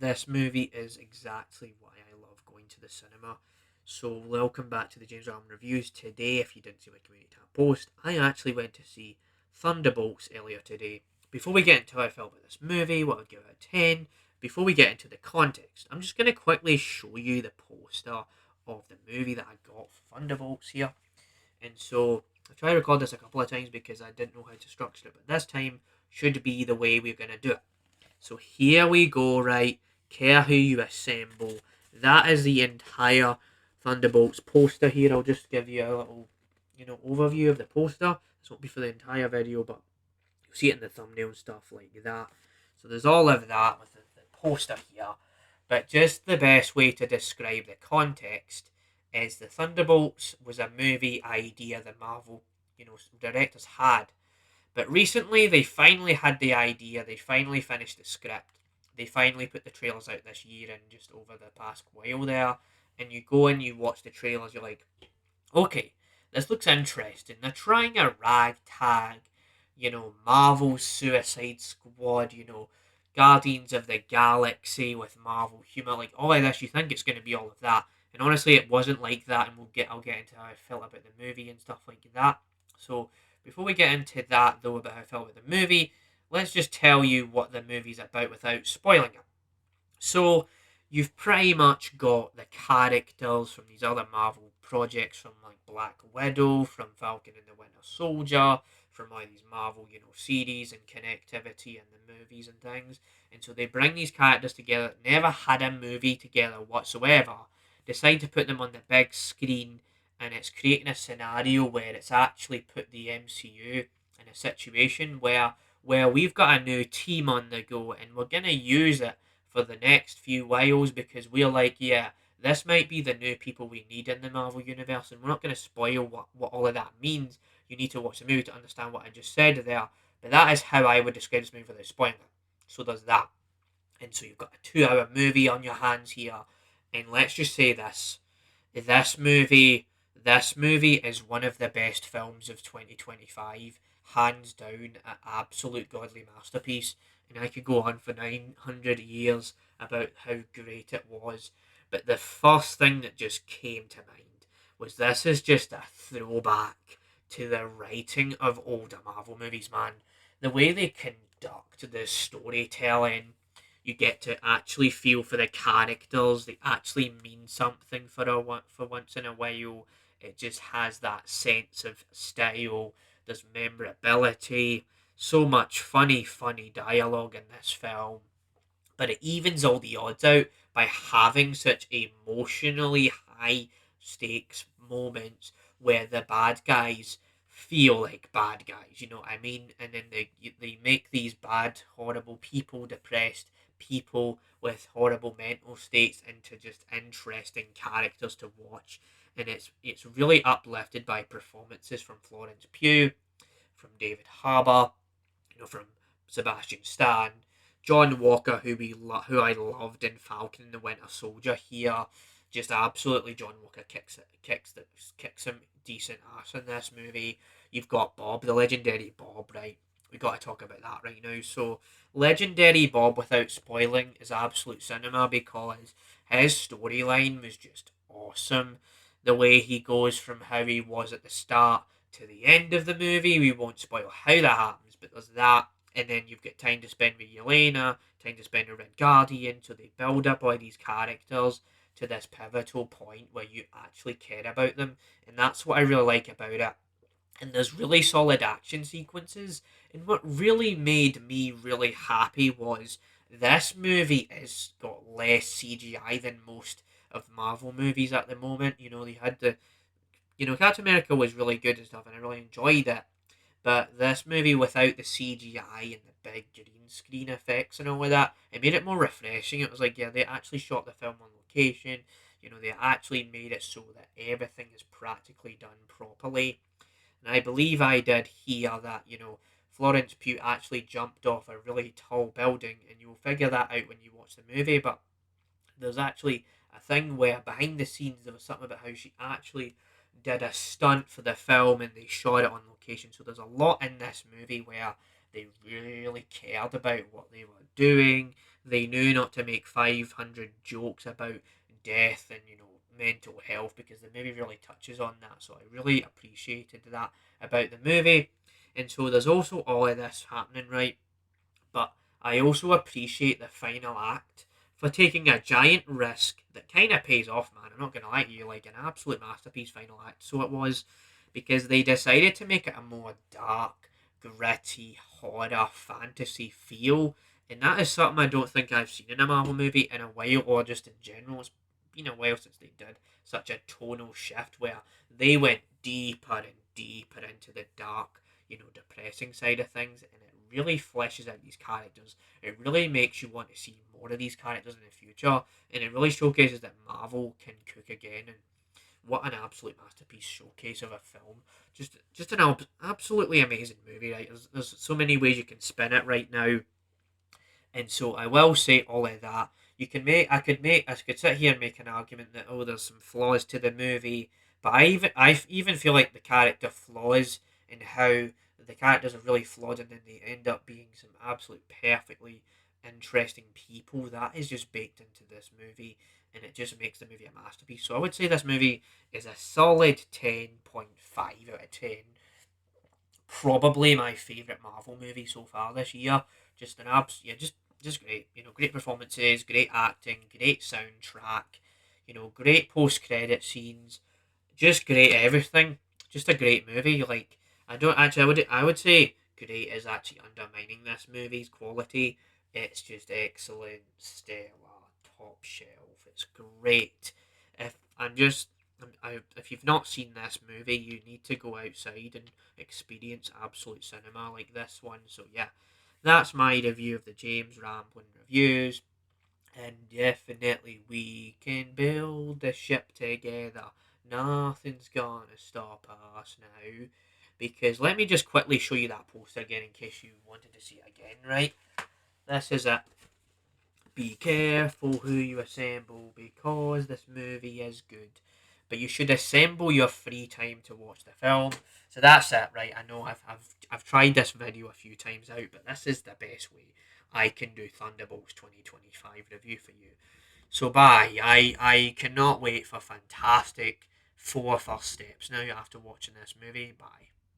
this movie is exactly why I love going to the cinema. So, welcome back to the James Allen Reviews. Today, if you didn't see my community tab post, I actually went to see Thunderbolts earlier today. Before we get into how I felt about this movie, what I'd give it a 10, before we get into the context, I'm just going to quickly show you the poster of the movie that I got for Thunderbolts here. And so, I tried to record this a couple of times because I didn't know how to structure it, but this time should be the way we're going to do it. So here we go, right? Care who you assemble. That is the entire Thunderbolts poster here. I'll just give you a little, overview of the poster. This won't be for the entire video, but you'll see it in the thumbnail and stuff like that. So there's all of that with the poster here. But just the best way to describe the context is the Thunderbolts was a movie idea that Marvel, directors had, but recently, they finally had the idea. They finally finished the script. They finally put the trailers out this year and just over the past while there. And you go and you watch the trailers, you're like, okay, this looks interesting. They're trying a ragtag, Marvel Suicide Squad, Guardians of the Galaxy with Marvel humor. Like, all of this, you think it's going to be all of that. And honestly, it wasn't like that. And I'll get into how I felt about the movie and stuff like that. So, before we get into that, though, about how I felt about the movie, let's just tell you what the movie's about without spoiling it. So, you've pretty much got the characters from these other Marvel projects, from like Black Widow, from Falcon and the Winter Soldier, from all these Marvel, series and connectivity and the movies and things. And so they bring these characters together that never had a movie together whatsoever, decide to put them on the big screen, and it's creating a scenario where it's actually put the MCU in a situation where we've got a new team on the go and we're going to use it for the next few whiles because we're like, yeah, this might be the new people we need in the Marvel Universe, and we're not going to spoil what all of that means. You need to watch the movie to understand what I just said there, but that is how I would describe this movie without spoiling it. So there's that. And so you've got a 2 hour movie on your hands here, and let's just say this movie is one of the best films of 2025, hands down, an absolute godly masterpiece. And I could go on for 900 years about how great it was. But the first thing that just came to mind was this is just a throwback to the writing of older Marvel movies, man. The way they conduct the storytelling, you get to actually feel for the characters. They actually mean something for once in a while. It just has that sense of style. There's memorability. So much funny dialogue in this film. But it evens all the odds out by having such emotionally high stakes moments where the bad guys feel like bad guys, you know what I mean? And then they make these bad, horrible people, depressed people with horrible mental states, into just interesting characters to watch. And it's really uplifted by performances from Florence Pugh, from David Harbour, from Sebastian Stan, John Walker, who I loved in Falcon and the Winter Soldier here. Just absolutely, John Walker kicks some decent ass in this movie. You've got Bob, the legendary Bob, right? We got to talk about that right now. So, legendary Bob, without spoiling, is absolute cinema because his storyline was just awesome. The way he goes from how he was at the start to the end of the movie. We won't spoil how that happens, but there's that. And then you've got time to spend with Yelena, time to spend with Red Guardian. So they build up all these characters to this pivotal point where you actually care about them. And that's what I really like about it. And there's really solid action sequences. And what really made me really happy was this movie has got less CGI than most of Marvel movies at the moment. They had Captain America was really good and stuff, and I really enjoyed it. But this movie, without the CGI and the big green screen effects and all of that, it made it more refreshing. It was like, yeah, they actually shot the film on location. They actually made it so that everything is practically done properly. And I believe I did hear that, Florence Pugh actually jumped off a really tall building, and you'll figure that out when you watch the movie. But there's actually a thing where behind the scenes there was something about how she actually did a stunt for the film and they shot it on location. So there's a lot in this movie where they really cared about what they were doing. They knew not to make 500 jokes about death and, mental health, because the movie really touches on that. So I really appreciated that about the movie. And so there's also all of this happening, right? But I also appreciate the final act for taking a giant risk that kind of pays off, man. I'm not going to lie to you, like an absolute masterpiece final act. So it was, because they decided to make it a more dark, gritty, horror, fantasy feel. And that is something I don't think I've seen in a Marvel movie in a while, or just in general. It's been a while since they did such a tonal shift where they went deeper and deeper into the dark, depressing side of things, and it really fleshes out these characters. It really makes you want to see more of these characters in the future, and it really showcases that Marvel can cook again. And what an absolute masterpiece showcase of a film! Just an absolutely amazing movie. Right, there's so many ways you can spin it right now, and so I will say all of that. I could sit here and make an argument that, oh, there's some flaws to the movie, but I even feel like the character flaws and how the characters are really flawed, and then they end up being some absolute perfectly interesting people. That is just baked into this movie, and it just makes the movie a masterpiece. So I would say this movie is a solid 10.5 out of 10. Probably my favorite Marvel movie so far this year. Just an yeah, just great. Great performances, great acting, great soundtrack. Great post credit scenes. Just great everything. Just a great movie. Like, I don't actually. I would say great is actually undermining this movie's quality. It's just excellent, stellar, top shelf. It's great. If you've not seen this movie, you need to go outside and experience absolute cinema like this one. So yeah, that's my review of the James Ramblin' Reviews. And definitely we can build the ship together. Nothing's gonna stop us now. Because let me just quickly show you that poster again in case you wanted to see it again, right? This is it. Be careful who you assemble because this movie is good. But you should assemble your free time to watch the film. So that's it, right? I know I've tried this video a few times out, but this is the best way I can do Thunderbolts 2025 review for you. So bye. I cannot wait for fantastic four first steps now after watching this movie. Bye.